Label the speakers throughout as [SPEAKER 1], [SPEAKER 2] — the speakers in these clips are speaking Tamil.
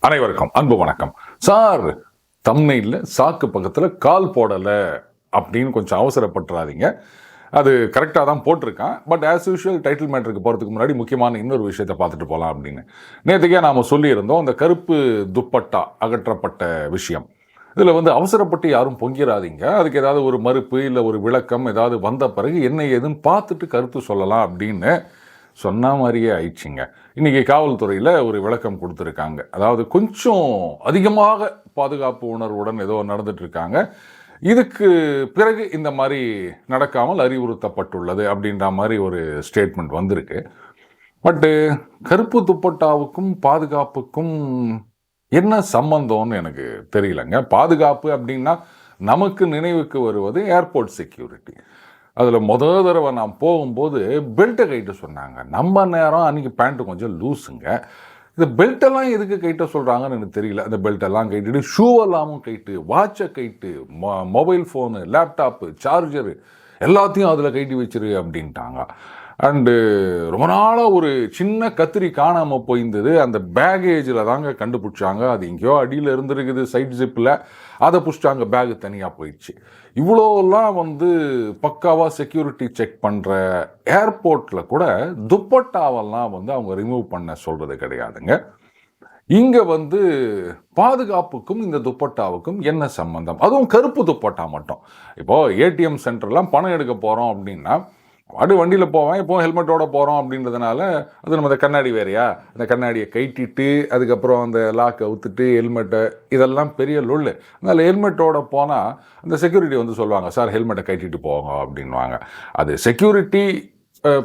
[SPEAKER 1] அனைவருக்கும் அன்பு வணக்கம். சார், தம்ப்நெயில்ல சாக்கு பக்கத்தில் கால் போடலை அப்படின்னு கொஞ்சம் அவசரப்பட்டுறாதீங்க. அது கரெக்டாக தான் போட்டிருக்கான். பட் ஆஸ் யூஷுவல் டைட்டில் மேட்டருக்கு போகிறதுக்கு முன்னாடி முக்கியமான இன்னொரு விஷயத்தை பார்த்துட்டு போகலாம் அப்படின்னு நேற்றுக்கே நாம் சொல்லியிருந்தோம். அந்த கருப்பு துப்பட்டா அகற்றப்பட்ட விஷயம், இதில் அவசரப்பட்டு யாரும் பொங்கிடாதீங்க. அதுக்கு ஏதாவது ஒரு மறுப்பு இல்லை ஒரு விளக்கம் ஏதாவது வந்த பிறகு என்ன ஏதுன்னு பார்த்துட்டு கருத்து சொல்லலாம் அப்படின்னு சொன்ன மாதிரியே ஆயிடுச்சிங்க. இன்றைக்கி காவல்துறையில் ஒரு விளக்கம் கொடுத்துருக்காங்க. அதாவது கொஞ்சம் அதிகமாக பாதுகாப்பு உணர்வுடன் ஏதோ நடந்துட்டுருக்காங்க. இதுக்கு பிறகு இந்த மாதிரி நடக்காமல் அறிவுறுத்தப்பட்டுள்ளது அப்படின்ற மாதிரி ஒரு ஸ்டேட்மெண்ட் வந்திருக்கு. பட்டு கருப்பு துப்பட்டாவுக்கும் பாதுகாப்புக்கும் என்ன சம்பந்தம்னு எனக்கு தெரியலங்க. பாதுகாப்பு அப்படின்னா நமக்கு நினைவுக்கு வருவது ஏர்போர்ட் செக்யூரிட்டி. அதில் முதல் தடவை நான் போகும்போது பெல்ட்டை கைட்ட சொன்னாங்க. நம்ம நேரம் அன்றைக்கி பேண்ட்டு கொஞ்சம் லூஸுங்க. இந்த பெல்ட்டெல்லாம் எதுக்கு கைட்ட சொல்கிறாங்கன்னு எனக்கு தெரியல. அந்த பெல்ட்டெல்லாம் கைட்டுட்டு ஷூவெல்லாமும் கைட்டு, வாட்சை கைட்டு, மொபைல் ஃபோனு, லேப்டாப்பு, சார்ஜரு எல்லாத்தையும் அதில் கைட்டி வச்சிரு அப்படின்ட்டாங்க. அண்டு ரொம்ப நாளாக ஒரு சின்ன கத்திரி காணாமல் போயிருந்தது. அந்த பேகேஜில் தாங்க கண்டுபிடிச்சாங்க. அது எங்கேயோ அடியில் இருந்துருக்குது சைட் ஜிப்பில். அதை பிடிச்சாங்க, பேகு தனியாக போயிடுச்சு. இவ்வளோலாம் பக்காவாக செக்யூரிட்டி செக் பண்ணுற ஏர்போர்ட்டில் கூட துப்பட்டாவெல்லாம் அவங்க ரிமூவ் பண்ண சொல்கிறது கிடையாதுங்க. இங்கே பாதுகாப்புக்கும் இந்த துப்பட்டாவுக்கும் என்ன சம்பந்தம்? அதுவும் கருப்பு துப்பட்டா மட்டும். இப்போது ஏடிஎம் சென்டர்லாம் பணம் எடுக்க போகிறோம் அப்படின்னா வண்டியில் போவேன், இப்போ ஹெல்மெட்டோட போகிறோம் அப்படின்றதுனால அது நம்ம அந்த கண்ணாடி வேறையா, அந்த கண்ணாடியை கைட்டிட்டு அதுக்கப்புறம் அந்த லாக்கை அவுத்துட்டு ஹெல்மெட்டை இதெல்லாம் பெரிய லொல்லு. அதனால் ஹெல்மெட்டோட போனால் அந்த செக்யூரிட்டி சொல்லுவாங்க, சார் ஹெல்மெட்டை கைட்டிட்டு போங்க அப்படின்வாங்க. அது செக்யூரிட்டி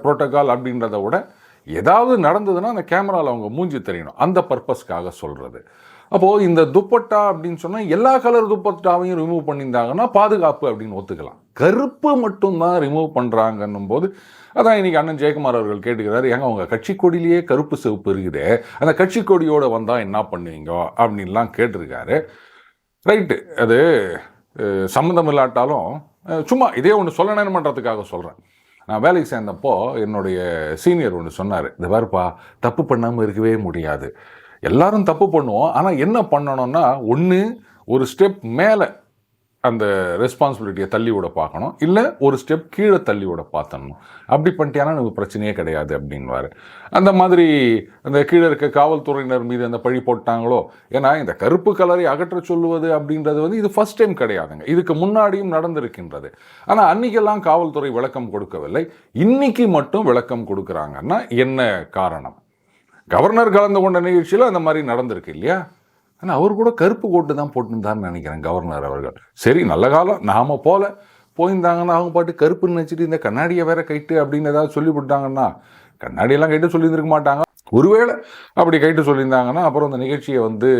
[SPEAKER 1] ப்ரோட்டோக்கால் அப்படின்றத விட ஏதாவது நடந்ததுன்னா அந்த கேமராவில் அவங்க மூஞ்சி தெரியணும், அந்த பர்பஸ்க்காக சொல்கிறது. அப்போது இந்த துப்பட்டா அப்படின்னு சொன்னால் எல்லா கலர் துப்பட்டாவையும் ரிமூவ் பண்ணியிருந்தாங்கன்னா பாதுகாப்பு அப்படின்னு ஒத்துக்கலாம். கருப்பு மட்டும்தான் ரிமூவ் பண்ணுறாங்கன்னும் போது அதான் இன்றைக்கி அண்ணன் ஜெயக்குமார் அவர்கள் கேட்டுக்கிறாரு, ஏங்க அவங்க கட்சி கொடியிலேயே கருப்பு சிவப்பு இருக்குது, அந்த கட்சி கொடியோடு வந்தால் என்ன பண்ணுவீங்க அப்படின்லாம் கேட்டிருக்காரு. ரைட்டு, அது சம்மந்தம் இல்லாட்டாலும் சும்மா இதே ஒன்று சொல்லணும்னு பண்ணுறதுக்காக சொல்கிறேன். நான் வேலைக்கு சேர்ந்தப்போ என்னுடைய சீனியர் ஒன்று சொன்னார், இந்த வேறுப்பா தப்பு பண்ணாமல் இருக்கவே முடியாது, எல்லாரும் தப்பு பண்ணுவோம், ஆனால் என்ன பண்ணணும்னா ஒன்று ஒரு ஸ்டெப் மேலே அந்த ரெஸ்பான்சிபிலிட்டியை தள்ளி விட பார்க்கணும், இல்லை ஒரு ஸ்டெப் கீழே தள்ளி விட பார்த்தணும். அப்படி பண்ணிட்டியானா நமக்கு பிரச்சனையே கிடையாது அப்படின்வார். அந்த மாதிரி அந்த கீழே இருக்க காவல்துறையினர் மீது அந்த பழி போட்டாங்களோ. ஏன்னா இந்த கருப்பு கலரை அகற்ற சொல்லுவது அப்படின்றது இது ஃபர்ஸ்ட் டைம் கிடையாதுங்க, இதுக்கு முன்னாடியும் நடந்திருக்கின்றது. ஆனால் அன்றைக்கெல்லாம் காவல்துறை விளக்கம் கொடுக்கவில்லை, இன்னைக்கு மட்டும் விளக்கம் கொடுக்குறாங்கன்னா என்ன காரணம்? கவர்னர் கலந்து கொண்ட நிகழ்ச்சியில் அந்த மாதிரி நடந்திருக்கு இல்லையா? ஆனால் அவர் கூட கருப்பு கோட்டு தான் போட்டுருந்தான்னு நினைக்கிறேன் கவர்னர் அவர்கள். சரி, நல்ல காலம், நாம் போயிருந்தாங்கன்னா அவங்க பாட்டு கருப்புன்னு நினச்சிட்டு இந்த கண்ணாடியை வேற கைட்டு அப்படின்னு ஏதாவது சொல்லிவிட்டாங்கன்னா, கண்ணாடியெல்லாம் கைட்டு சொல்லியிருந்துருக்க மாட்டாங்க. ஒருவேளை அப்படி கைட்டு சொல்லியிருந்தாங்கன்னா அப்புறம் அந்த நிகழ்ச்சியை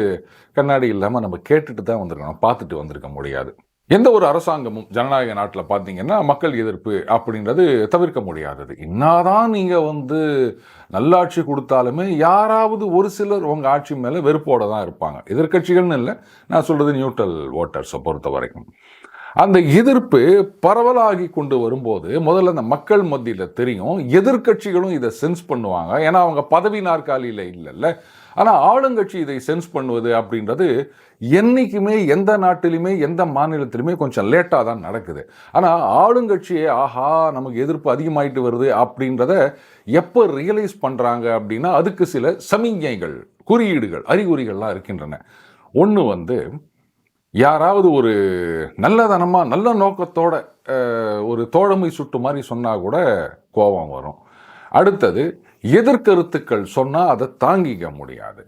[SPEAKER 1] கண்ணாடி இல்லாமல் நம்ம கேட்டுட்டு தான் வந்திருக்கணும், பார்த்துட்டு வந்திருக்க முடியாது. எந்த ஒரு அரசாங்கமும் ஜனநாயக நாட்டில் பார்த்தீங்கன்னா மக்கள் எதிர்ப்பு அப்படின்றது தவிர்க்க முடியாதது. என்னதான் நீங்கள் நல்லாட்சி கொடுத்தாலுமே யாராவது ஒரு சிலர் உங்கள் ஆட்சி மேலே வெறுப்போடு தான் இருப்பாங்க. எதிர்கட்சிகள்னு இல்லை, நான் சொல்கிறது நியூட்ரல் ஓட்டர்ஸை பொறுத்த வரைக்கும். அந்த எதிர்ப்பு பரவலாகி கொண்டு வரும்போது முதல்ல அந்த மக்கள் மத்தியில் தெரியும், எதிர்கட்சிகளும் இதை சென்ஸ் பண்ணுவாங்க. ஏன்னா அவங்க பதவி நாற்காலியில் இல்லைல்ல. ஆனால் ஆளுங்கட்சி இதை சென்ஸ் பண்ணுவது அப்படின்றது என்றைக்குமே எந்த நாட்டிலுமே எந்த மாநிலத்திலுமே கொஞ்சம் லேட்டாக தான் நடக்குது. ஆனால் ஆளுங்கட்சியே ஆஹா நமக்கு எதிர்ப்பு அதிகமாயிட்டு வருது அப்படின்றத எப்போ ரியலைஸ் பண்ணுறாங்க அப்படின்னா அதுக்கு சில சமிஞ்ஞைகள், குறியீடுகள், அறிகுறிகள்லாம் இருக்கின்றன. ஒன்று யாராவது ஒரு நல்லதனமாக நல்ல நோக்கத்தோட ஒரு தோழமை சுட்டு மாதிரி சொன்னால் கூட கோபம் வரும். அடுத்தது எதிர்கருத்துக்கள் சொன்னால் அதை தாங்கிக்க முடியாது.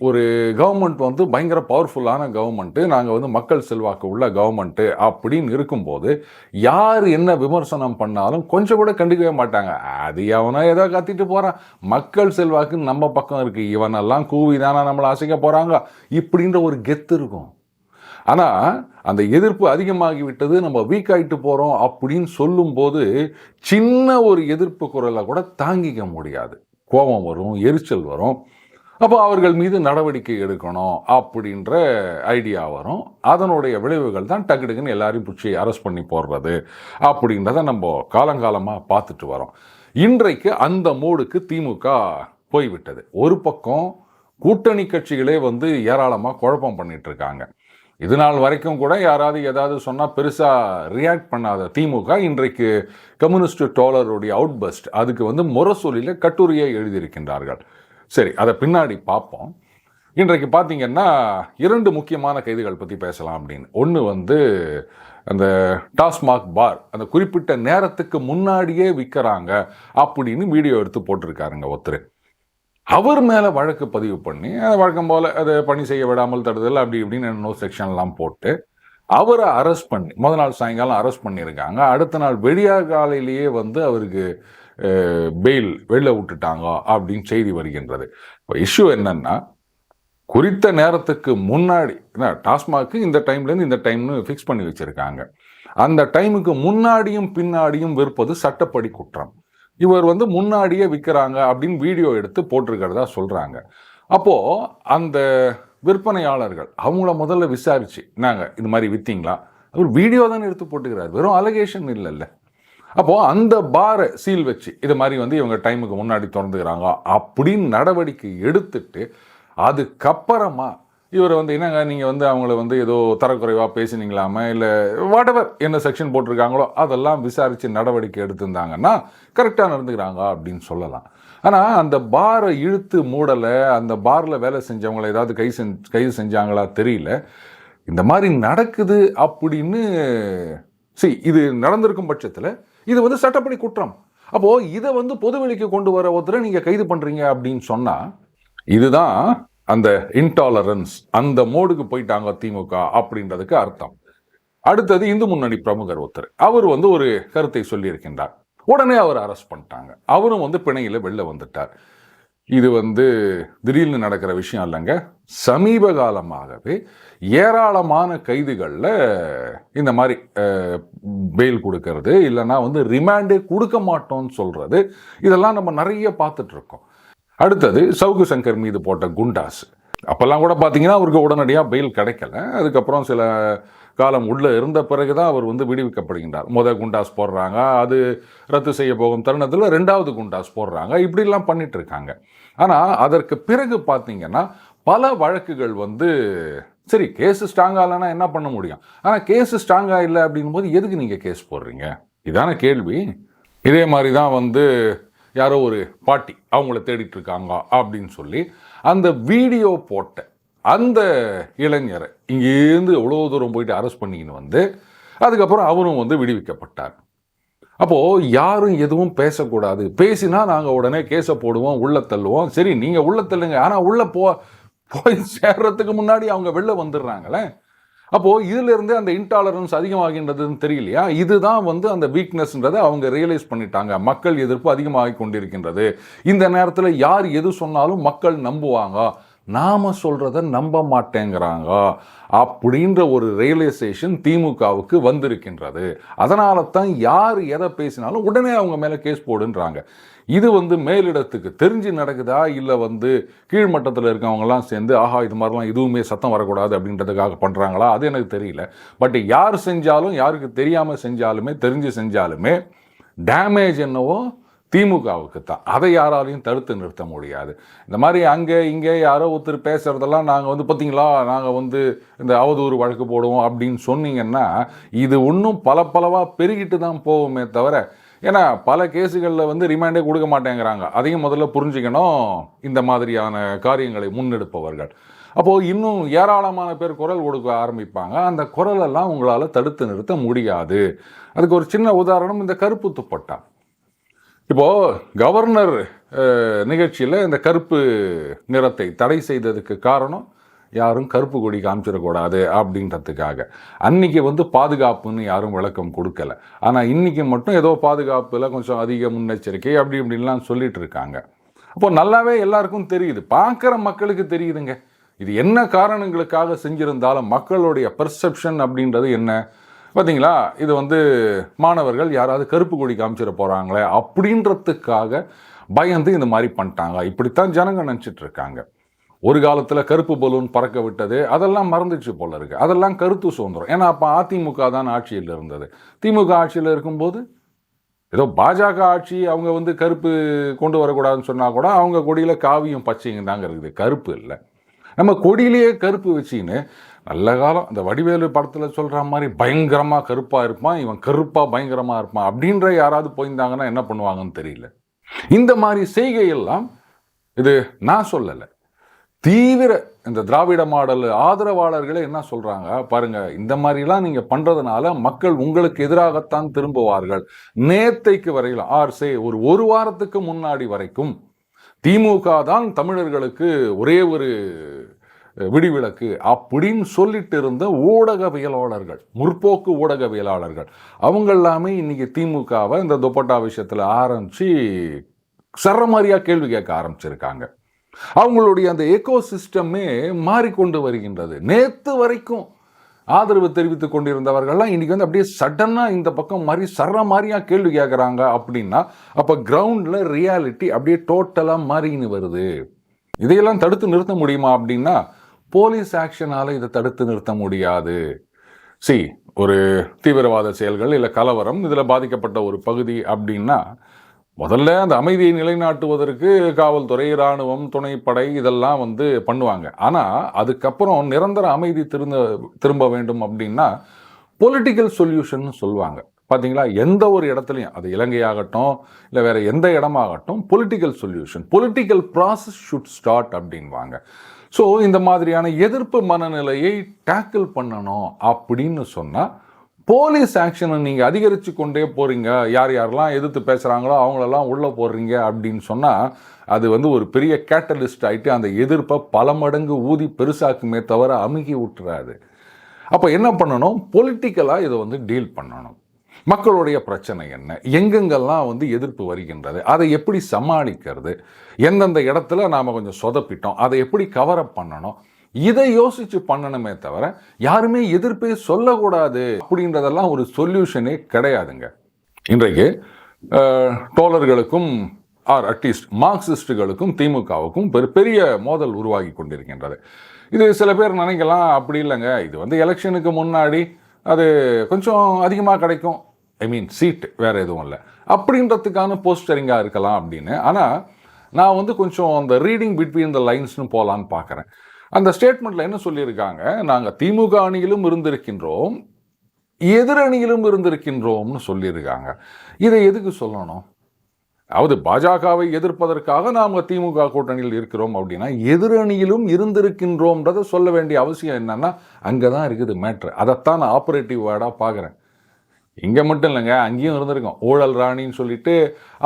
[SPEAKER 1] ஒரு கவர்மெண்ட் பயங்கர பவர்ஃபுல்லான கவர்மெண்ட்டு, நாங்கள் மக்கள் செல்வாக்கு உள்ள கவர்மெண்ட்டு அப்படின்னு இருக்கும்போது யார் என்ன விமர்சனம் பண்ணாலும் கொஞ்சம் கூட கண்டுக்கவே மாட்டாங்க. அது அவனா ஏதோ கத்திட்டு போகிறான், மக்கள் செல்வாக்குன்னு நம்ம பக்கம் இருக்குது, இவனெல்லாம் கூவி தானே நம்மளை அசைக்க போகிறாங்க இப்படின்ற ஒரு கெத்து இருக்கும். ஆனால் அந்த எதிர்ப்பு அதிகமாகிவிட்டது, நம்ம வீக் ஆகிட்டு போகிறோம் அப்படின்னு சொல்லும்போது சின்ன ஒரு எதிர்ப்பு குரலை கூட தாங்கிக்க முடியாது, கோபம் வரும், எரிச்சல் வரும். அப்போ அவர்கள் மீது நடவடிக்கை எடுக்கணும் அப்படின்ற ஐடியா வரும். அதனுடைய விளைவுகள் தான் டக்கு டக்குன்னு எல்லாரையும் பிடிச்சி அரெஸ்ட் பண்ணி போடுறது அப்படின்றத நம்ம காலங்காலமாக பார்த்துட்டு வரோம். இன்றைக்கு அந்த மூடுக்கு திமுக போய்விட்டது. ஒரு பக்கம் கூட்டணி கட்சிகளே வந்து ஏராளமாக குழப்பம் பண்ணிட்டு இருக்காங்க. இது நாள் வரைக்கும் கூட யாராவது ஏதாவது சொன்னால் பெருசாக ரியாக்ட் பண்ணாத திமுக இன்றைக்கு கம்யூனிஸ்ட் டோலருடைய அவுட்பஸ்ட் அதுக்கு வந்து முரசொலியில் கட்டுரையை எழுதியிருக்கின்றார்கள். சரி, அதை பின்னாடி பார்ப்போம். இன்றைக்கு பார்த்தீங்கன்னா 2 முக்கியமான கைதுகள் பற்றி பேசலாம் அப்படின்னு. ஒன்று வந்து அந்த டாஸ்மாக் பார் அந்த குறிப்பிட்ட நேரத்துக்கு முன்னாடியே விற்கிறாங்க அப்படின்னு வீடியோ எடுத்து போட்டிருக்காருங்க ஒருத்தர். அவர் மேலே வழக்கு பதிவு பண்ணி வழக்கம் போல் அதை பணி செய்ய விடாமல் தடுதல் அப்படி இப்படின்னு நோ செக்ஷன்லாம் போட்டு அவரை அரெஸ்ட் பண்ணி முதல் நாள் சாயங்காலம் அரெஸ்ட் பண்ணியிருக்காங்க. அடுத்த நாள் காலையிலேயே வந்து அவருக்கு பெயில் வெளில விட்டுட்டாங்க அப்படின்னு செய்தி வருகின்றது. இப்போ இஷ்யூ என்னன்னா, குறித்த நேரத்துக்கு முன்னாடி டாஸ்மாக்கு இந்த டைம்லேருந்து இந்த டைம்னு ஃபிக்ஸ் பண்ணி வச்சுருக்காங்க. அந்த டைமுக்கு முன்னாடியும் பின்னாடியும் விற்பது சட்டப்படி குற்றம். இவர் வந்து முன்னாடியே விற்கிறாங்க அப்படின்னு வீடியோ எடுத்து போட்டிருக்கிறதா சொல்கிறாங்க. அப்போது அந்த விற்பனையாளர்கள் அவங்கள முதல்ல விசாரிச்சு, நாங்கள் இது மாதிரி விற்றீங்களா? அவர் வீடியோ தானே எடுத்து போட்டுக்கிறார், வெறும் அலகேஷன் இல்லைல்ல. அப்போது அந்த பாரை சீல் வச்சு இது மாதிரி வந்து இவங்க டைமுக்கு முன்னாடி திறந்துக்கிறாங்க அப்படின்னு நடவடிக்கை எடுத்துட்டு அதுக்கப்புறமா இவர் வந்து என்னங்க நீங்கள் வந்து அவங்கள வந்து ஏதோ தரக்குறைவாக பேசினீங்களாமே இல்லை வாட்டவர் என்ன செக்ஷன் போட்டிருக்காங்களோ அதெல்லாம் விசாரித்து நடவடிக்கை எடுத்திருந்தாங்கன்னா கரெக்டாக நடந்துக்கிறாங்க அப்படின்னு சொல்லலாம். ஆனால் அந்த பாரை இழுத்து மூடலை, அந்த பாரில் வேலை செஞ்சவங்களை ஏதாவது கைது செஞ்சாங்களா தெரியல. இந்த மாதிரி நடக்குது அப்படின்னு இது நடந்திருக்கும் பட்சத்தில் இது வந்து சட்டப்படி குற்றம். அப்போது இதை வந்து பொதுவெளிக்கு கொண்டு வர ஒருத்தரை நீங்கள் கைது பண்ணுறீங்க அப்படின்னு சொன்னால் இதுதான் அந்த இன்டாலரன்ஸ், அந்த மோடுக்கு போயிட்டாங்க திமுக அப்படின்றதுக்கு அர்த்தம். அடுத்தது இந்து முன்னணி பிரமுகர் ஒருத்தர், அவர் வந்து ஒரு கருத்தை சொல்லியிருக்கின்றார். உடனே அவர் அரெஸ்ட் பண்ணிட்டாங்க. அவரும் வந்து பிணையில் வெளில வந்துட்டார். இது வந்து திடீர்னு நடக்கிற விஷயம் இல்லைங்க. சமீப காலமாகவே ஏராளமான கைதுகளில் இந்த மாதிரி பெயில் கொடுக்கறது இல்லைன்னா வந்து ரிமாண்டே கொடுக்க மாட்டோம்னு சொல்கிறது, இதெல்லாம் நம்ம நிறைய பார்த்துட்டு இருக்கோம். அடுத்தது சவுக்கு சங்கர் மீது போட்ட குண்டாஸ். அப்போல்லாம் கூட பார்த்தீங்கன்னா அவருக்கு உடனடியாக பெயில் கிடைக்கல. அதுக்கப்புறம் சில காலம் உள்ளே இருந்த பிறகு தான் அவர் வந்து விடுவிக்கப்படுகின்றார். குண்டாஸ் போடுறாங்க, அது ரத்து செய்ய போகும் தருணத்தில் 2வது குண்டாஸ் போடுறாங்க, இப்படிலாம் பண்ணிட்டு இருக்காங்க. ஆனால் அதற்கு பிறகு பார்த்தீங்கன்னா பல வழக்குகள் வந்து சரி கேஸு ஸ்ட்ராங்காக இல்லைன்னா என்ன பண்ண முடியும். ஆனால் கேஸு ஸ்ட்ராங்காக இல்லை அப்படின் போது எதுக்கு நீங்கள் கேஸ் போடுறீங்க, இதான கேள்வி. இதே மாதிரி தான் வந்து யாரோ ஒரு பாட்டி அவங்கள தேடிட்டு இருக்காங்க அப்படின்னு சொல்லி அந்த வீடியோ போட்ட அந்த இளைஞரை இங்கேருந்து எவ்வளோ தூரம் போயிட்டு அரெஸ்ட் பண்ணிக்கின்னு வந்து அதுக்கப்புறம் அவரும் வந்து விடுவிக்கப்பட்டார். அப்போது யாரும் எதுவும் பேசக்கூடாது, பேசினா நாங்கள் உடனே கேஸை போடுவோம், உள்ள தள்ளுவோம். சரி நீங்கள் உள்ள தள்ளுங்க, ஆனால் உள்ள போய் சேர்றதுக்கு முன்னாடி அவங்க வெளில வந்துடுறாங்களே. அப்போது இதிலிருந்து அந்த இன்டாலரன்ஸ் அதிகமாகின்றதுன்னு தெரியலையா? இதுதான் வந்து அந்த வீக்னஸ்ன்றதை அவங்க ரியலைஸ் பண்ணிட்டாங்க. மக்கள் எதிர்ப்பு அதிகமாகி கொண்டிருக்கின்றது. இந்த நேரத்தில் யார் எது சொன்னாலும் மக்கள் நம்புவாங்க, நாம சொல்கிறத நம்ப மாட்டேங்கிறாங்க அப்படின்ற ஒரு ரியலைசேஷன் திமுகவுக்கு வந்திருக்கின்றது. அதனால தான் யார் எதை பேசினாலும் உடனே அவங்க மேலே கேஸ் போடுன்றாங்க. இது வந்து மேலிடத்துக்கு தெரிஞ்சு நடக்குதா இல்லை வந்து கீழ்மட்டத்தில் இருக்கவங்கலாம் சேர்ந்து ஆஹா இது மாதிரிலாம் எதுவுமே சத்தம் வரக்கூடாது அப்படின்றதுக்காக பண்ணுறாங்களா, அது எனக்கு தெரியல. பட் யார் செஞ்சாலும், யாருக்கு தெரியாமல் செஞ்சாலுமே தெரிஞ்சு செஞ்சாலுமே டேமேஜ் என்னவோ திமுகவுக்கு தான். அதை யாராலையும் தடுத்து நிறுத்த முடியாது. இந்த மாதிரி அங்கே இங்கே யாரோ ஒருத்தர் பேசுகிறதெல்லாம் நாங்கள் வந்து பார்த்தீங்களா நாங்கள் வந்து இந்த அவதூறு வழக்கு போடுவோம் அப்படின்னு சொன்னீங்கன்னா இது இன்னும் பலவாக பெருகிட்டு தான் போகுமே தவிர, ஏன்னா பல கேஸுகளில் வந்து ரிமாண்டே கொடுக்க மாட்டேங்கிறாங்க. அதையும் முதல்ல புரிஞ்சுக்கணும் இந்த மாதிரியான காரியங்களை முன்னெடுப்பவர்கள். அப்போது இன்னும் ஏராளமான பேர் குரல் கொடுக்க ஆரம்பிப்பாங்க. அந்த குரலெல்லாம் உங்களால் தடுத்து நிறுத்த முடியாது. அதுக்கு ஒரு சின்ன உதாரணம் இந்த கருப்பு துப்பட்டா. இப்போது கவர்னர் நிகழ்ச்சியில் இந்த கருப்பு நிறத்தை தடை செய்ததுக்கு காரணம் யாரும் கருப்பு கொடி காமிச்சிடக்கூடாது அப்படின்றதுக்காக. அன்றைக்கி வந்து பாதுகாப்புன்னு யாரும் விளக்கம் கொடுக்கல. ஆனால் இன்றைக்கி மட்டும் ஏதோ பாதுகாப்பில் கொஞ்சம் அதிக முன்னெச்சரிக்கை அப்படி இப்படின்லாம் சொல்லிட்டு இருக்காங்க. அப்போது நல்லாவே எல்லாருக்கும் தெரியுது, பார்க்குற மக்களுக்கு தெரியுதுங்க. இது என்ன காரணங்களுக்காக செஞ்சுருந்தாலும் மக்களுடைய பெர்செப்ஷன் அப்படின்றது என்ன பார்த்தீங்களா? இது வந்து மாணவர்கள் யாராவது கருப்பு கொடி காமிச்சிட போகிறாங்களே அப்படின்றதுக்காக பயந்து இந்த மாதிரி பண்ணிட்டாங்க. இப்படித்தான் ஜனங்க நினச்சிட்டு இருக்காங்க. ஒரு காலத்தில் கருப்பு பலூன் பறக்க விட்டது அதெல்லாம் மறந்துச்சு போல இருக்குது. அதெல்லாம் கருத்து சுதந்திரம். ஏன்னா அப்போ அதிமுக தான் ஆட்சியில் இருந்தது. திமுக ஆட்சியில் இருக்கும்போது ஏதோ பாஜக ஆட்சி அவங்க வந்து கருப்பு கொண்டு வரக்கூடாதுன்னு சொன்னால் கூட அவங்க கொடியில் காவியும் பச்சையும் தாங்க இருக்குது, கருப்பு இல்லை. நம்ம கொடியிலேயே கருப்பு வச்சின்னு நல்ல காலம் இந்த வடிவேலு படத்தில் சொல்கிற மாதிரி பயங்கரமாக கருப்பாக இருப்பான், இவன் கருப்பாக பயங்கரமாக இருப்பான் அப்படின்ற யாராவது போயிருந்தாங்கன்னா என்ன பண்ணுவாங்கன்னு தெரியல. இந்த மாதிரி செய்கையெல்லாம் இது நான் சொல்லலை, தீவிர இந்த திராவிட மாடல் ஆதரவாளர்களே என்ன சொல்றாங்க பாருங்க, இந்த மாதிரிலாம் நீங்க பண்றதுனால மக்கள் உங்களுக்கு எதிராகத்தான் திரும்புவார்கள். நேத்தைக்கு வரையில் ஒரு வாரத்துக்கு முன்னாடி வரைக்கும் திமுக தான் தமிழர்களுக்கு ஒரே ஒரு விடிவிலக்கு அப்படின்னு சொல்லிட்டு இருந்த ஊடகவியலாளர்கள், முற்போக்கு ஊடகவியலாளர்கள், அவங்க எல்லாமே இன்னைக்கு திமுகவை இந்த துப்பட்டா விஷயத்துல ஆரம்பிச்சு சரமாரியா கேள்வி கேட்க ஆரம்பிச்சிருக்காங்க. அவங்களுடைய அந்த எக்கோ சிஸ்டமே மாறிக்கொண்டு வருகின்றது. நேற்று வரைக்கும் ஆதரவு தெரிவித்துக் கொண்டிருந்தவர்கள்லாம் இன்னைக்கு வந்து அப்படியே சடனாக இந்த பக்கம் மாதிரி மாதிரியா கேள்வி கேட்குறாங்க அப்படின்னா அப்போ கிரவுண்டில் ரியாலிட்டி அப்படியே டோட்டலாக மாறின்னு வருது. இதையெல்லாம் தடுத்து நிறுத்த முடியுமா அப்படின்னா போலீஸ் ஆக்ஷனால் இதை தடுத்து நிறுத்த முடியாது. ஒரு தீவிரவாத செயல்கள் இல்லை கலவரம் இதில் பாதிக்கப்பட்ட ஒரு பகுதி அப்படின்னா முதல்ல அந்த அமைதியை நிலைநாட்டுவதற்கு காவல்துறை, இராணுவம், துணைப்படை இதெல்லாம் வந்து பண்ணுவாங்க. ஆனால் அதுக்கப்புறம் நிரந்தர அமைதி திரும்ப வேண்டும் அப்படின்னா பொலிட்டிக்கல் சொல்யூஷன் சொல்லுவாங்க. பார்த்தீங்களா, எந்த ஒரு இடத்துலையும் அது இலங்கையாகட்டும் இல்லை வேற எந்த இடமாகட்டும் political solution, political process should start அப்படின்வாங்க. ஸோ இந்த மாதிரியான எதிர்ப்பு மனநிலையை டேக்கிள் பண்ணணும் அப்படின்னு சொன்னால் போலீஸ் ஆக்ஷனை நீங்கள் அதிகரித்து கொண்டே போகிறீங்க, யார் யாரெல்லாம் எதிர்த்து பேசுகிறாங்களோ அவங்களெல்லாம் உள்ளே போடுறீங்க அப்படின்னு சொன்னால் அது வந்து ஒரு பெரிய கேட்டலிஸ்ட் ஆகிட்டு அந்த எதிர்ப்பை பல மடங்கு ஊதி பெருசாக்குமே தவிர அமுக்கி விட்டுறாது. அப்போ என்ன பண்ணணும், பொலிட்டிக்கலாக இதை வந்து டீல் பண்ணணும். மக்களுடைய பிரச்சனை என்ன, எங்கெங்கெல்லாம் வந்து எதிர்ப்பு வருகின்றது, அதை எப்படி சமாளிக்கிறது, எந்தெந்த இடத்துல நாம் கொஞ்சம் சொதப்பிட்டோம் அதை எப்படி கவரப் பண்ணணும், இதை யோசிச்சு பண்ணணுமே தவிர யாருமே எதிர்ப்பே சொல்லக்கூடாது அப்படின்றதெல்லாம் ஒரு சொல்யூஷனே கிடையாதுங்க. இன்றைக்கு டோலர்களுக்கும் அட்லீஸ்ட் மார்க்சிஸ்டுகளுக்கும் திமுகவுக்கும் பெரிய மோதல் உருவாகி கொண்டிருக்கின்றது. இது சில பேர் நினைக்கலாம், அப்படி இல்லைங்க, இது வந்து எலெக்ஷனுக்கு முன்னாடி அது கொஞ்சம் அதிகமாக கிடைக்கும், சீட்டு வேற எதுவும் இல்லை அப்படின்றதுக்கான போஸ்டரிங்காக இருக்கலாம் அப்படின்னு. ஆனால் நான் வந்து கொஞ்சம் அந்த ரீடிங் பிட்வீன் த லைன்ஸ்னு போகலான்னு பார்க்குறேன். அந்த ஸ்டேட்மெண்ட்டில் என்ன சொல்லியிருக்காங்க, நாங்கள் திமுக அணியிலும் இருந்திருக்கின்றோம், எதிரணியிலும் இருந்திருக்கின்றோம்னு சொல்லியிருக்காங்க. இதை எதுக்கு சொல்லணும்? அதாவது பாஜகவை எதிர்ப்பதற்காக நாம் திமுக கூட்டணியில் இருக்கிறோம் அப்படின்னா எதிரணியிலும் இருந்திருக்கின்றோம்ன்றதை சொல்ல வேண்டிய அவசியம் என்னன்னா அங்கே தான் இருக்குது மேட்ரு. அதைத்தான் நான் ஆப்ரேட்டிவ் வேர்டாக பார்க்குறேன். இங்கே மட்டும் இல்லைங்க, அங்கேயும் இருந்திருக்கோம். ஊழல் ராணின்னு சொல்லிட்டு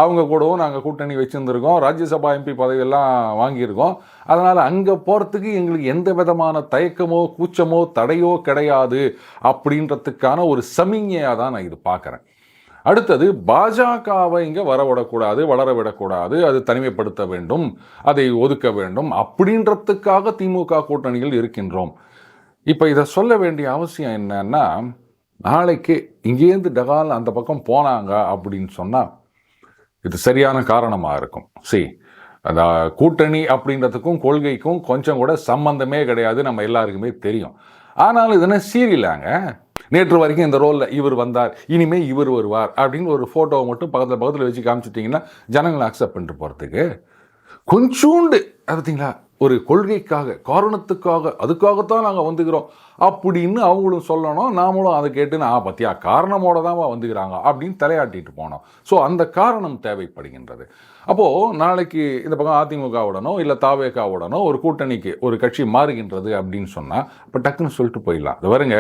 [SPEAKER 1] அவங்க கூடவும் நாங்கள் கூட்டணி வச்சுருந்துருக்கோம், ராஜ்யசபா எம்பி பதவியெல்லாம் வாங்கியிருக்கோம். அதனால் அங்கே போகிறதுக்கு எங்களுக்கு எந்த விதமான தயக்கமோ கூச்சமோ தடையோ கிடையாது அப்படின்றதுக்கான ஒரு சமிஞையாக தான் நான் இது பார்க்குறேன். அடுத்தது, பாஜகவை இங்கே வரவிடக்கூடாது, வளர விடக்கூடாது, அது தனிமைப்படுத்த வேண்டும், அதை ஒதுக்க வேண்டும் அப்படின்றதுக்காக திமுக கூட்டணியில் இருக்கின்றோம். இப்போ இதை சொல்ல வேண்டிய அவசியம் என்னன்னா, நாளைக்கு இங்கேருந்து டகால் அந்த பக்கம் போனாங்க அப்படின்னு சொன்னால் இது சரியான காரணமாக இருக்கும். அந்த கூட்டணி அப்படின்றதுக்கும் கொள்கைக்கும் கொஞ்சம் கூட சம்பந்தமே கிடையாது, நம்ம எல்லாருக்குமே தெரியும். ஆனாலும் இதென்ன சீரியலாங்க, நேற்று வரைக்கும் இந்த ரோலில் இவர் வந்தார், இனிமேல் இவர் வருவார் அப்படின்னு ஒரு ஃபோட்டோவை மட்டும் பக்கத்தில் வச்சு காமிச்சிட்டிங்கன்னா ஜனங்களை அக்செப்ட் பண்ணிட்டு போகிறதுக்கு கொஞ்சோண்டு பார்த்தீங்களா, ஒரு கொள்கைக்காக காரணத்துக்காக அதுக்காகத்தான் நாங்கள் வந்துக்கிறோம் அப்படின்னு அவங்களும் சொல்லணும், நாமளும் அதை கேட்டு பத்தியா காரணமோட தான் வந்துக்கிறாங்க அப்படின்னு தலையாட்டிட்டு போனோம். ஸோ அந்த காரணம் தேவைப்படுகின்றது. அப்போது நாளைக்கு இந்த பக்கம் அதிமுகவுடனோ இல்லை தாவேகாவுடனோ ஒரு கூட்டணிக்கு ஒரு கட்சி மாறுகின்றது அப்படின்னு சொன்னால் இப்போ டக்குன்னு சொல்லிட்டு போயிடலாம், இது வருங்க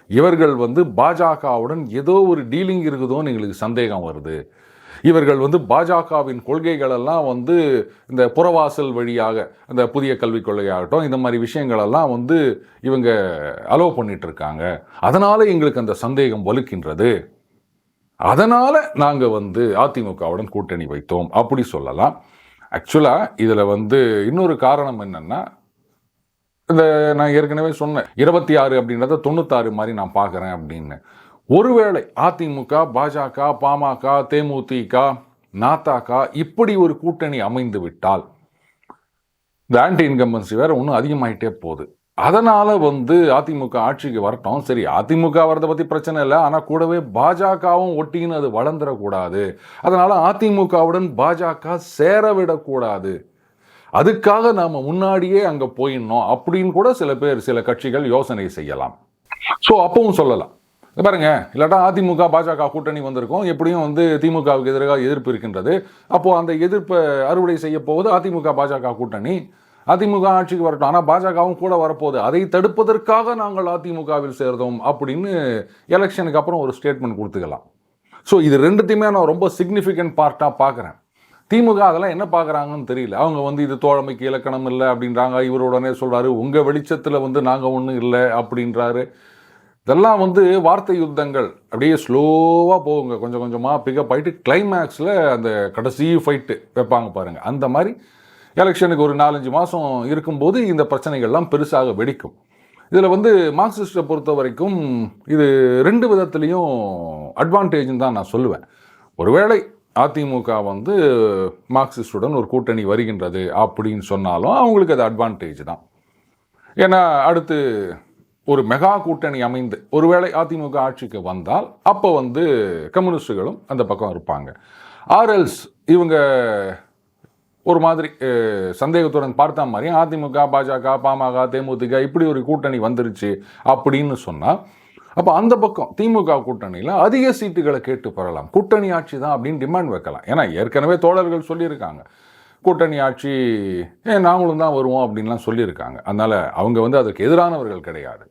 [SPEAKER 1] இவர்கள் வந்து பாஜகவுடன் ஏதோ ஒரு டீலிங் இருக்குதோன்னு எங்களுக்கு சந்தேகம் வருது, இவர்கள் வந்து பாஜகவின் கொள்கைகளெல்லாம் வந்து இந்த புறவாசல் வழியாக அந்த புதிய கல்விக் கொள்கையாகட்டும் இந்த மாதிரி விஷயங்களெல்லாம் வந்து இவங்க அலோவ் பண்ணிட்டு இருக்காங்க, அதனால எங்களுக்கு அந்த சந்தேகம் வலுக்கின்றது, அதனால நாங்கள் வந்து அதிமுகவுடன் கூட்டணி வைத்தோம் அப்படி சொல்லலாம். ஆக்சுவலாக இதில் வந்து இன்னொரு காரணம் என்னன்னா, இந்த நான் ஏற்கனவே சொன்னேன் 26 அப்படின்றத 96 மாதிரி நான் பார்க்குறேன் அப்படின்னு. ஒருவேளை அதிமுக, பாஜக, பாமக, தேமுதிக, நாதாக இப்படி ஒரு கூட்டணி அமைந்து விட்டால் இந்த ஆன்டி இன்கம்பன்சி வேற ஒன்றும் அதிகமாயிட்டே போகுது. அதனால் வந்து அதிமுக ஆட்சிக்கு வரட்டும். சரி, அதிமுக வரதை பற்றி பிரச்சனை இல்லை. ஆனால் கூடவே பாஜகவும் ஒட்டின்னு அது வளர்ந்துடக்கூடாது. அதனால் அதிமுகவுடன் பாஜக சேர விடக்கூடாது. அதுக்காக நாம் முன்னாடியே அங்கே போயிடணும் அப்படின்னு கூட சில பேர், சில கட்சிகள் யோசனை செய்யலாம். ஸோ அப்பவும் சொல்லலாம், பாருங்க, இல்லாட்டா அதிமுக பாஜக கூட்டணி வந்திருக்கும், எப்படியும் வந்து திமுகவுக்கு எதிராக எதிர்ப்பு இருக்கின்றது. அப்போது அந்த எதிர்ப்பை அறுவடை செய்ய போவது அதிமுக பாஜக கூட்டணி. அதிமுக ஆட்சிக்கு வரட்டும், ஆனால் பாஜகவும் கூட வரப்போகுது, அதை தடுப்பதற்காக நாங்கள் அதிமுகவில் சேர்ந்தோம் அப்படின்னு எலெக்ஷனுக்கு அப்புறம் ஒரு ஸ்டேட்மெண்ட் கொடுத்துக்கலாம். ஸோ இது ரெண்டுத்தையுமே நான் ரொம்ப சிக்னிஃபிகண்ட் பார்ட்டாக பார்க்குறேன். திமுக அதெல்லாம் என்ன பார்க்குறாங்கன்னு தெரியல. அவங்க வந்து இது தோழமைக்கு இலக்கணம் இல்லை அப்படின்றாங்க. இவர் உடனே சொல்கிறாரு, உங்கள் வெளிச்சத்தில் வந்து நாங்கள் ஒன்றும் இல்லை அப்படின்றாரு. இதெல்லாம் வந்து வார்த்தை யுத்தங்கள், அப்படியே ஸ்லோவாக போகுங்க, கொஞ்சம் கொஞ்சமாக பிக்கப் ஆகிட்டு கிளைமேக்ஸில் அந்த கடைசி ஃபைட்டு வைப்பாங்க பாருங்கள். அந்த மாதிரி எலெக்ஷனுக்கு ஒரு 4-5 மாதம் இருக்கும்போது இந்த பிரச்சனைகள்லாம் பெருசாக வெடிக்கும். இதில் வந்து மார்க்சிஸ்ட்டை பொறுத்த வரைக்கும் இது 2 விதத்துலேயும் அட்வான்டேஜ்னு தான் நான் சொல்லுவேன். ஒருவேளை அதிமுக வந்து மார்க்சிஸ்டுடன் ஒரு கூட்டணி வருகின்றது அப்படின்னு சொன்னாலும் அவங்களுக்கு அது அட்வான்டேஜ் தான். ஏன்னா அடுத்து ஒரு மெகா கூட்டணி அமைந்து ஒருவேளை அதிமுக ஆட்சிக்கு வந்தால் அப்போ வந்து கம்யூனிஸ்டுகளும் அந்த பக்கம் இருப்பாங்க. ஆர்எல்ஸ் இவங்க ஒரு மாதிரி சந்தேகத்துடன் பார்த்த மாதிரி அதிமுக, பாஜக, பாமக, தேமுதிக இப்படி ஒரு கூட்டணி வந்துருச்சு அப்படின்னு சொன்னால் அப்போ அந்த பக்கம் திமுக கூட்டணியில் அதிக சீட்டுகளை கேட்டு பெறலாம். கூட்டணி ஆட்சி தான் அப்படின்னு டிமாண்ட் வைக்கலாம். ஏன்னா ஏற்கனவே தோழர்கள் சொல்லியிருக்காங்க, கூட்டணி ஆட்சி நாங்களும் தான் வருவோம் அப்படின்லாம் சொல்லியிருக்காங்க. அதனால் அவங்க வந்து அதற்கு எதிரானவர்கள் கிடையாது.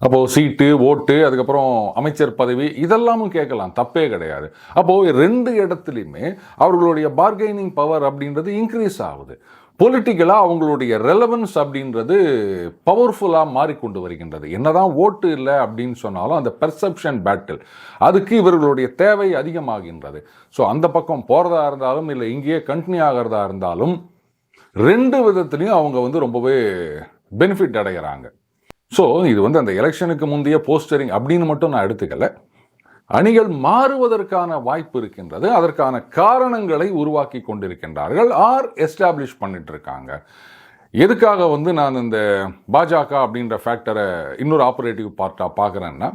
[SPEAKER 1] அப்போது சீட்டு, ஓட்டு, அதுக்கப்புறம் அமைச்சர் பதவி இதெல்லாமும் கேட்கலாம், தப்பே கிடையாது. அப்போது 2 இடத்துலையுமே அவர்களுடைய பார்கெனிங் பவர் அப்படின்றது இன்க்ரீஸ் ஆகுது. பொலிட்டிக்கலாக அவங்களுடைய ரெலவன்ஸ் அப்படின்றது பவர்ஃபுல்லாக மாறிக்கொண்டு வருகின்றது. என்னதான் ஓட்டு இல்லை அப்படின்னு சொன்னாலும் அந்த பெர்செப்ஷன் பேட்டில் அதுக்கு இவர்களுடைய தேவை அதிகமாகின்றது. ஸோ அந்த பக்கம் போகிறதா இருந்தாலும் இல்லை இங்கேயே கண்டினியூ ஆகிறதா இருந்தாலும் 2 விதத்துலையும் அவங்க வந்து ரொம்பவே பெனிஃபிட் அடைகிறாங்க. ஸோ இது வந்து அந்த எலெக்ஷனுக்கு முந்தைய போஸ்டரிங் அப்படின்னு மட்டும் நான் எடுத்துக்கல. அணிகள் மாறுவதற்கான வாய்ப்பு இருக்கின்றது. அதற்கான காரணங்களை உருவாக்கி கொண்டிருக்கின்றார்கள், எஸ்டாப்ளிஷ் பண்ணிட்டு இருக்காங்க. எதுக்காக வந்து நான் இந்த பாஜக அப்படின்ற ஃபேக்டரை இன்னொரு ஆப்ரேட்டிவ் பார்ட்டாக பார்க்குறேன்னா,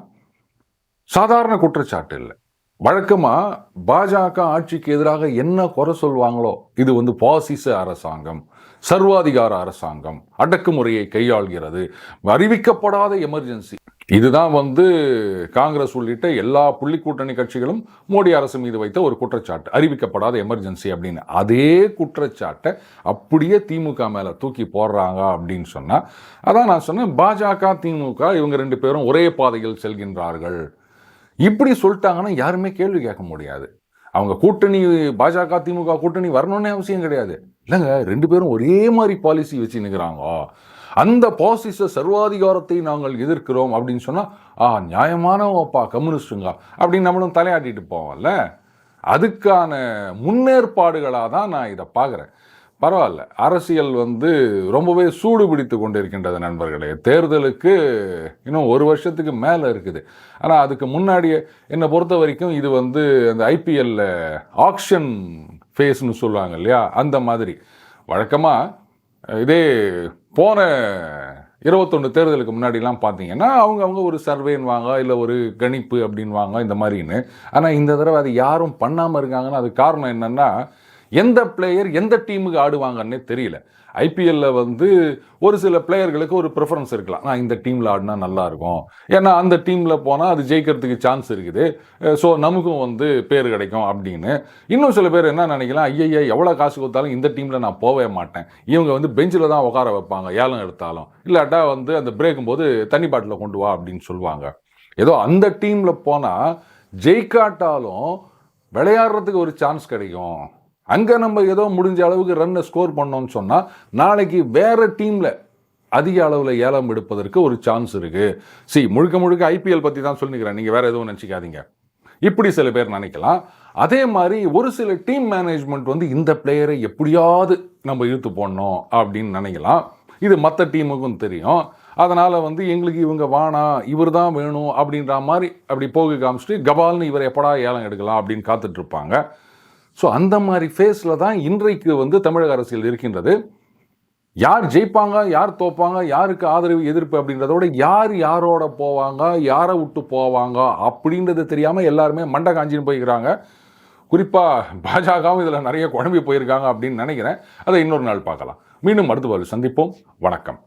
[SPEAKER 1] சாதாரண குற்றச்சாட்டு இல்லை. வழக்கமாக பாஜக ஆட்சிக்கு எதிராக என்ன குறை சொல்வாங்களோ, இது வந்து பாசிச அரசாங்கம், சர்வாதிகார அரசாங்கம், அடக்குமுறையை கையாள்கிறது, அறிவிக்கப்படாத எமர்ஜென்சி. இதுதான் வந்து காங்கிரஸ் உள்ளிட்ட எல்லா புள்ளி கூட்டணி கட்சிகளும் மோடி அரசு மீது வைத்த ஒரு குற்றச்சாட்டு, அறிவிக்கப்படாத எமர்ஜென்சி அப்படின்னு. அதே குற்றச்சாட்டை அப்படியே திமுக மேலே தூக்கி போடுறாங்க அப்படின்னு சொன்னால், அதான் நான் சொன்னேன், பாஜக திமுக இவங்க 2 பேரும் ஒரே பாதையில் செல்கின்றார்கள் இப்படி சொல்லிட்டாங்கன்னா யாருமே கேள்வி கேட்க முடியாது. அவங்க கூட்டணி பாஜக திமுக கூட்டணி வரணும்னே அவசியம் கிடையாது. இல்லைங்க, 2 பேரும் ஒரே மாதிரி பாலிசி வச்சு நிற்கிறாங்க, அந்த பாசிச சர்வாதிகாரத்தை நாங்கள் எதிர்க்கிறோம் அப்படின்னு சொன்னால் நியாயமானப்பா கம்யூனிஸ்டுங்க அப்படின்னு நம்மளும் தலையாட்டிட்டு போவோம்ல. அதுக்கான முன்னேற்பாடுகளாக தான் நான் இதை பார்க்குறேன். பரவாயில்ல, அரசியல் வந்து ரொம்பவே சூடு பிடித்து கொண்டிருக்கின்றது நண்பர்களே. தேர்தலுக்கு இன்னும் 1 வருஷத்துக்கு மேலே இருக்குது. ஆனால் அதுக்கு முன்னாடியே என்னை பொறுத்த வரைக்கும் இது வந்து அந்த ஐபிஎல்ல ஆக்ஷன் ஃபேஸ்னு சொல்லுவாங்க இல்லையா, அந்த மாதிரி. வழக்கமாக இதே போன 21 தேர்தலுக்கு முன்னாடிலாம் பார்த்தீங்கன்னா அவங்க ஒரு சர்வேன்வாங்க, இல்லை ஒரு கணிப்பு அப்படின்வாங்க இந்த மாதிரின்னு. ஆனால் இந்த தடவை அது யாரும் பண்ணாமல் இருக்காங்கன்னா அது காரணம் என்னென்னா, எந்த பிளேயர் எந்த டீமுக்கு ஆடுவாங்கன்னே தெரியல. ஐபிஎல்ல வந்து ஒரு சில பிளேயர்களுக்கு ஒரு ப்ரிஃபரன்ஸ் இருக்கலாம், நான் இந்த டீமில் ஆடினா நல்லாயிருக்கும், ஏன்னா அந்த டீமில் போனால் அது ஜெயிக்கிறதுக்கு சான்ஸ் இருக்குது, ஸோ நமக்கும் வந்து பேர் கிடைக்கும் அப்படின்னு. இன்னும் சில பேர் என்ன நினைக்கலாம், ஐயா எவ்வளோ காசு கொடுத்தாலும் இந்த டீமில் நான் போகவே மாட்டேன், இவங்க வந்து பெஞ்சில் தான் உட்கார வைப்பாங்க ஏலம் எடுத்தாலும், இல்லாட்டா வந்து அந்த பிரேக்கும் போது தண்ணி பாட்டில் கொண்டு வா அப்படின்னு சொல்லுவாங்க. ஏதோ அந்த டீமில் போனால் ஜெயிக்காட்டாலும் விளையாடுறதுக்கு ஒரு சான்ஸ் கிடைக்கும், அங்கே நம்ம ஏதோ முடிஞ்ச அளவுக்கு ரன்னை ஸ்கோர் பண்ணோம்னு சொன்னால் நாளைக்கு வேறு டீமில் அதிக அளவில் ஏலம் எடுப்பதற்கு ஒரு சான்ஸ் இருக்குது. முழுக்க முழுக்க ஐபிஎல் பற்றி தான் சொல்லிக்கிறேன், நீங்கள் வேறு எதுவும் நினச்சிக்காதீங்க. இப்படி சில பேர் நினைக்கலாம். அதே மாதிரி ஒரு சில டீம் மேனேஜ்மெண்ட் வந்து இந்த பிளேயரை எப்படியாவது நம்ம இழுத்து போடணும் அப்படின்னு நினைக்கலாம். இது மற்ற டீமுக்கும் தெரியும். அதனால் வந்து எங்களுக்கு இவங்க வானா, இவர் தான் வேணும் அப்படின்ற மாதிரி அப்படி போக காமிச்சிட்டு கபால்னு இவர் எப்படா ஏலம் எடுக்கலாம் அப்படின்னு காத்துட்ருப்பாங்க. ஸோ அந்த மாதிரி ஃபேஸில் தான் இன்றைக்கு வந்து தமிழக அரசியல் இருக்கின்றது. யார் ஜெயிப்பாங்க, யார் தோப்பாங்க, யாருக்கு ஆதரவு எதிர்ப்பு அப்படின்றத விட யார் யாரோட போவாங்க, யாரை விட்டு போவாங்க அப்படின்றது தெரியாமல் எல்லாருமே மண்டை காஞ்சின்னு போய்க்கிறாங்க. குறிப்பாக பாஜகவும் இதில் நிறைய குழம்பி போயிருக்காங்க அப்படின்னு நினைக்கிறேன். அதை இன்னொரு நாள் பார்க்கலாம். மீண்டும் அடுத்த சந்திப்போம். வணக்கம்.